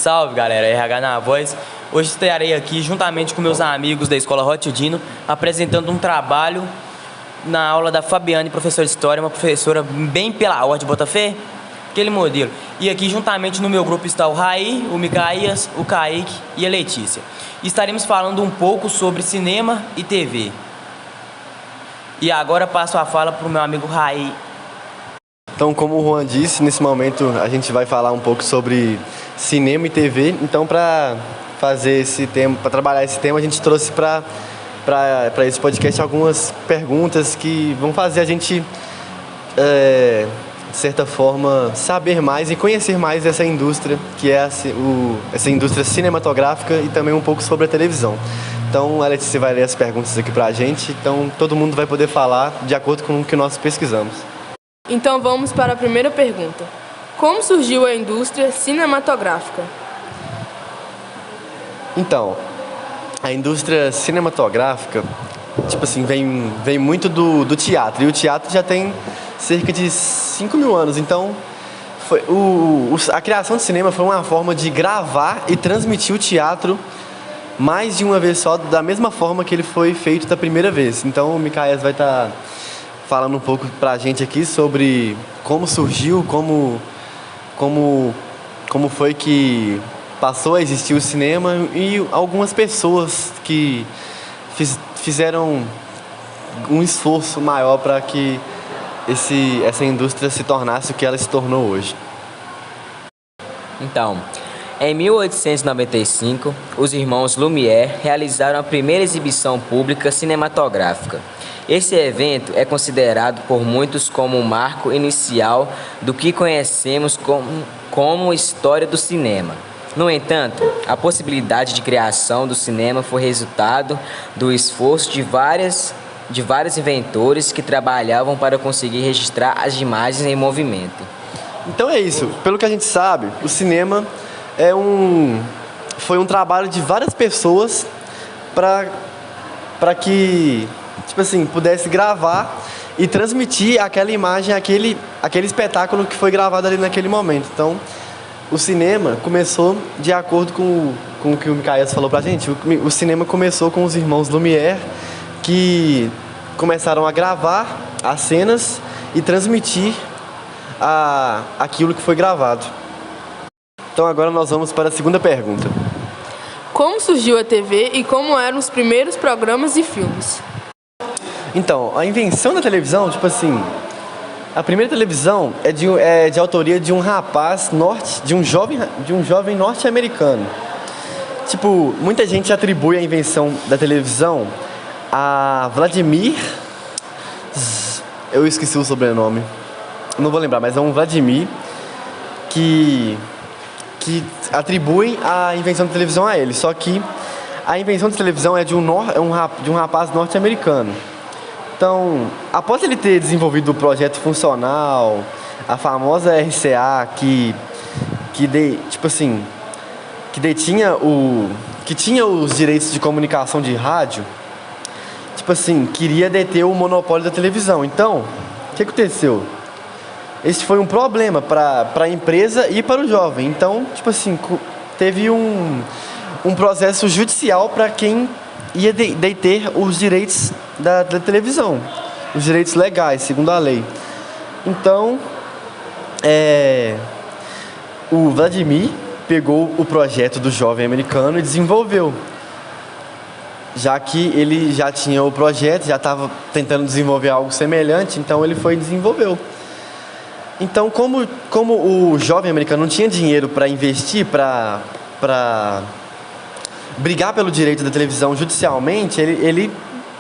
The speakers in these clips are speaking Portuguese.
Salve galera, RH na voz. Hoje estarei aqui juntamente com meus amigos da Escola Rotildino apresentando um trabalho na aula da Fabiane, professora de História, uma professora bem pela ordem, Botafé, aquele modelo. E aqui juntamente no meu grupo está o Raí, o Micaías, o Kaique e a Letícia. E estaremos falando um pouco sobre cinema e TV. E agora passo a fala para o meu amigo Raí. Então, como o Juan disse, nesse momento a gente vai falar um pouco sobre cinema e TV. Então, para fazer esse tema, para trabalhar esse tema, a gente trouxe para esse podcast algumas perguntas que vão fazer a gente, de certa forma, saber mais e conhecer mais essa indústria, que é essa indústria cinematográfica e também um pouco sobre a televisão. Então, a Letícia vai ler as perguntas aqui para a gente, então todo mundo vai poder falar de acordo com o que nós pesquisamos. Então vamos para a primeira pergunta. Como surgiu a indústria cinematográfica? Então, a indústria cinematográfica, tipo assim, vem muito do teatro. E o teatro já tem cerca de 5.000 anos. Então, a criação do cinema foi uma forma de gravar e transmitir o teatro mais de uma vez só, da mesma forma que ele foi feito da primeira vez. Então, o Micaías vai estar falando um pouco pra gente aqui sobre como surgiu, como foi que passou a existir o cinema e algumas pessoas que fizeram um esforço maior para que essa indústria se tornasse o que ela se tornou hoje. Então, em 1895, os irmãos Lumière realizaram a primeira exibição pública cinematográfica. Esse evento é considerado por muitos como o marco inicial do que conhecemos como história do cinema. No entanto, a possibilidade de criação do cinema foi resultado do esforço de vários inventores que trabalhavam para conseguir registrar as imagens em movimento. Então é isso. Pelo que a gente sabe, o cinema foi um trabalho de várias pessoas para que, tipo assim, pudesse gravar e transmitir aquela imagem, aquele espetáculo que foi gravado ali naquele momento. Então, o cinema começou de acordo com o que o Micaías falou pra gente. O cinema começou com os irmãos Lumière, que começaram a gravar as cenas e transmitir aquilo que foi gravado. Então agora nós vamos para a segunda pergunta. Como surgiu a TV e como eram os primeiros programas e filmes? Então, a invenção da televisão, tipo assim, a primeira televisão é de autoria de um rapaz de um jovem norte-americano. Tipo, muita gente atribui a invenção da televisão a Vladimir, eu esqueci o sobrenome, não vou lembrar, mas é um Vladimir que atribuem a invenção da televisão a ele. Só que a invenção da televisão é de um rapaz norte-americano. Então, após ele ter desenvolvido o projeto funcional, a famosa RCA que tinha os direitos de comunicação de rádio, tipo assim, queria deter o monopólio da televisão. Então, o que aconteceu? Esse foi um problema para a empresa e para o jovem. Então, tipo assim, teve um processo judicial para quem ia deter os direitos da televisão, os direitos legais, segundo a lei. Então, o Vladimir pegou o projeto do jovem americano e desenvolveu. Já que ele já tinha o projeto, já estava tentando desenvolver algo semelhante, então ele foi e desenvolveu. Então, como o jovem americano não tinha dinheiro para investir, para brigar pelo direito da televisão judicialmente, ele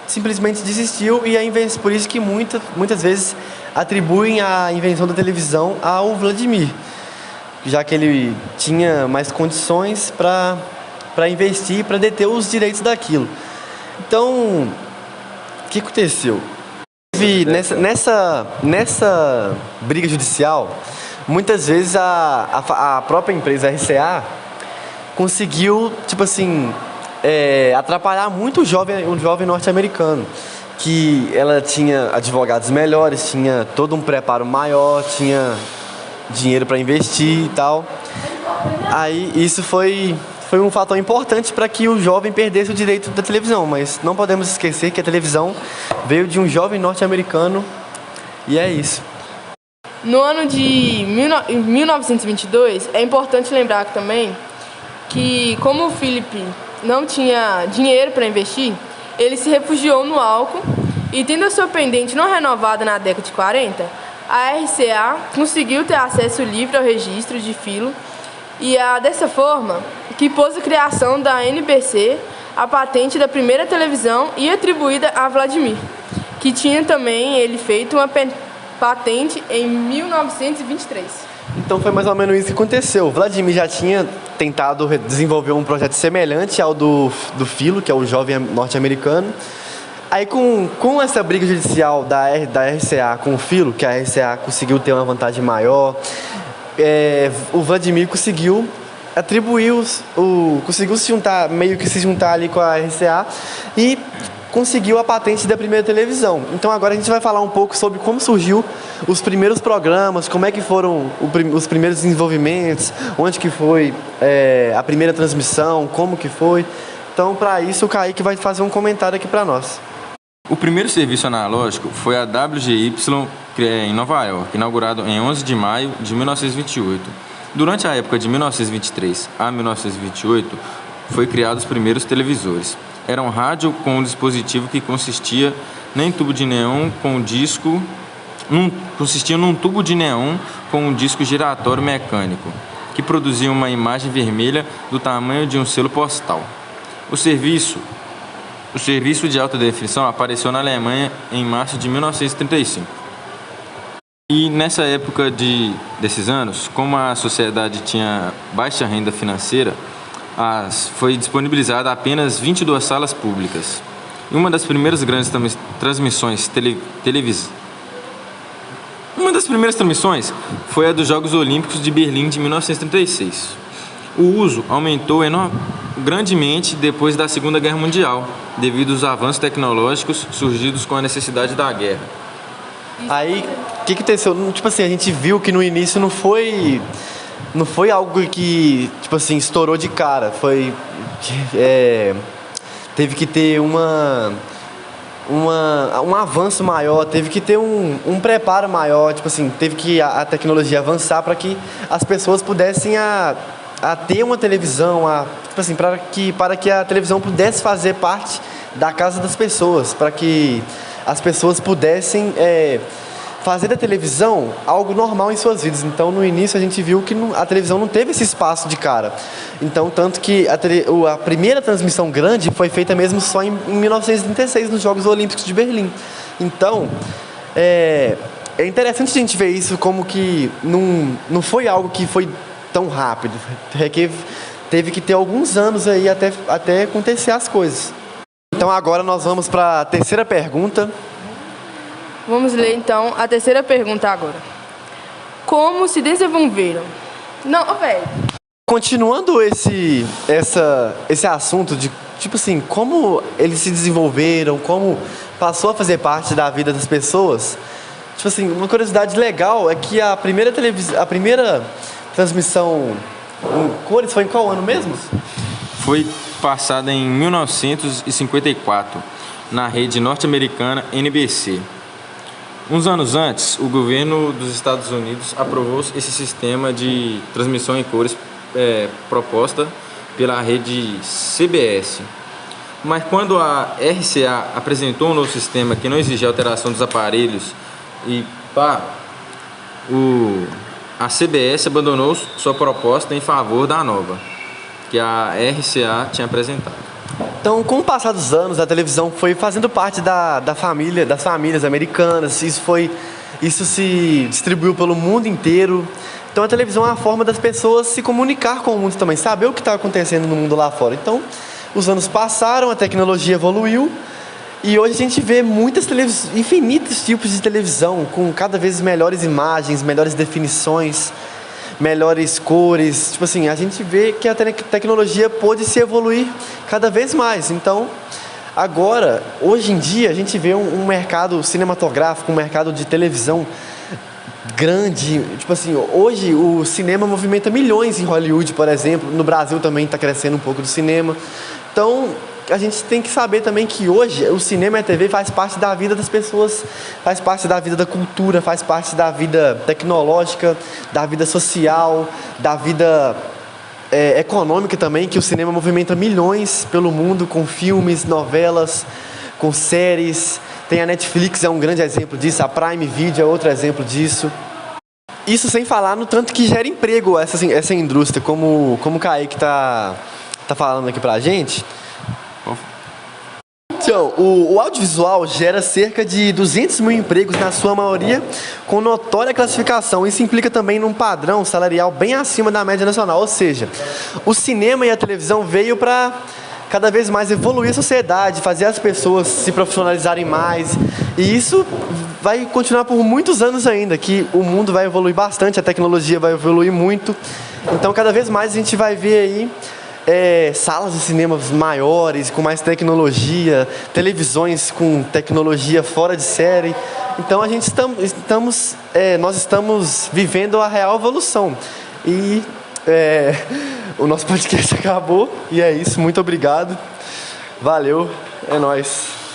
simplesmente desistiu e por isso que muitas vezes atribuem a invenção da televisão ao Vladimir, já que ele tinha mais condições para investir, para deter os direitos daquilo. Então, o que aconteceu? Nessa briga judicial, muitas vezes a própria empresa RCA conseguiu, tipo assim, atrapalhar muito o jovem norte-americano, que ela tinha advogados melhores, tinha todo um preparo maior, tinha dinheiro para investir e tal. Aí isso foi um fator importante para que o jovem perdesse o direito da televisão, mas não podemos esquecer que a televisão veio de um jovem norte-americano e é isso. No ano de 1922, é importante lembrar também que, como o Philip não tinha dinheiro para investir, ele se refugiou no álcool e, tendo a sua pendente não renovada na década de 40, a RCA conseguiu ter acesso livre ao registro de filo e, dessa forma, que pôs a criação da NBC, a patente da primeira televisão e atribuída a Vladimir, que tinha também ele feito uma patente em 1923. Então foi mais ou menos isso que aconteceu. Vladimir já tinha tentado desenvolver um projeto semelhante ao do Filo, que é o jovem norte-americano. Aí com essa briga judicial da RCA com o Filo, que a RCA conseguiu ter uma vantagem maior, o Vladimir conseguiu atribuir conseguiu meio que se juntar ali com a RCA e conseguiu a patente da primeira televisão. Então agora a gente vai falar um pouco sobre como surgiu os primeiros programas, como é que foram os primeiros desenvolvimentos, onde que foi a primeira transmissão, como que foi. Então, para isso, o Kaique vai fazer um comentário aqui para nós. O primeiro serviço analógico foi a WGY em Nova York, inaugurado em 11 de maio de 1928. Durante a época de 1923 a 1928, foi criados os primeiros televisores. Era um rádio com um dispositivo que consistia num tubo de neon com um disco giratório mecânico, que produzia uma imagem vermelha do tamanho de um selo postal. O serviço de alta definição apareceu na Alemanha em março de 1935. E nessa época desses anos, como a sociedade tinha baixa renda financeira, foi disponibilizada apenas 22 salas públicas. E uma das primeiras grandes transmissões foi a dos Jogos Olímpicos de Berlim de 1936. O uso aumentou grandemente depois da Segunda Guerra Mundial, devido aos avanços tecnológicos surgidos com a necessidade da guerra. Aí, o que aconteceu? Tipo assim, a gente viu que no início não foi algo que, tipo assim, estourou de cara. Teve que ter um avanço maior, teve que ter um preparo maior, tipo assim, teve que a tecnologia avançar para que as pessoas pudessem a ter uma televisão, tipo assim, para que a televisão pudesse fazer parte da casa das pessoas, para que as pessoas pudessem fazer da televisão algo normal em suas vidas. Então, no início, a gente viu que a televisão não teve esse espaço de cara. Então, tanto que a primeira transmissão grande foi feita mesmo só em 1936, nos Jogos Olímpicos de Berlim. Então, é interessante a gente ver isso como que não foi algo que foi tão rápido. Teve que ter alguns anos aí até acontecer as coisas. Então, agora nós vamos para a terceira pergunta. Vamos ler, então, a terceira pergunta agora. Como se desenvolveram? Continuando esse assunto de, tipo assim, como eles se desenvolveram, como passou a fazer parte da vida das pessoas, tipo assim, uma curiosidade legal é que a primeira transmissão em cores foi em qual ano mesmo? Foi passada em 1954, na rede norte-americana NBC. Uns anos antes, o governo dos Estados Unidos aprovou esse sistema de transmissão em cores proposta pela rede CBS. Mas quando a RCA apresentou um novo sistema que não exigia alteração dos aparelhos a CBS abandonou sua proposta em favor da nova, que a RCA tinha apresentado. Então, com o passar dos anos, a televisão foi fazendo parte das famílias americanas. Isso se distribuiu pelo mundo inteiro. Então, a televisão é uma forma das pessoas se comunicar com o mundo também, saber o que está acontecendo no mundo lá fora. Então, os anos passaram, a tecnologia evoluiu e hoje a gente vê infinitos tipos de televisão com cada vez melhores imagens, melhores definições, melhores cores. Tipo assim, a gente vê que a tecnologia pôde se evoluir cada vez mais. Então, agora, hoje em dia, a gente vê um mercado cinematográfico, um mercado de televisão grande. Tipo assim, hoje o cinema movimenta milhões em Hollywood, por exemplo. No Brasil também está crescendo um pouco do cinema. Então, a gente tem que saber também que hoje o cinema e a TV faz parte da vida das pessoas, faz parte da vida da cultura, faz parte da vida tecnológica, da vida social, da vida econômica também, que o cinema movimenta milhões pelo mundo com filmes, novelas, com séries. Tem a Netflix, é um grande exemplo disso, a Prime Video é outro exemplo disso. Isso sem falar no tanto que gera emprego essa indústria, como o Kaique tá falando aqui pra gente. Então, o audiovisual gera cerca de 200 mil empregos, na sua maioria com notória classificação. Isso implica também num padrão salarial bem acima da média nacional. Ou seja, o cinema e a televisão veio para cada vez mais evoluir a sociedade, fazer as pessoas se profissionalizarem mais. E isso vai continuar por muitos anos ainda, que o mundo vai evoluir bastante, a tecnologia vai evoluir muito. Então, cada vez mais a gente vai ver aí salas de cinemas maiores, com mais tecnologia, televisões com tecnologia fora de série. Então nós estamos vivendo a real evolução. E o nosso podcast acabou, e é isso. Muito obrigado. Valeu, é nóis.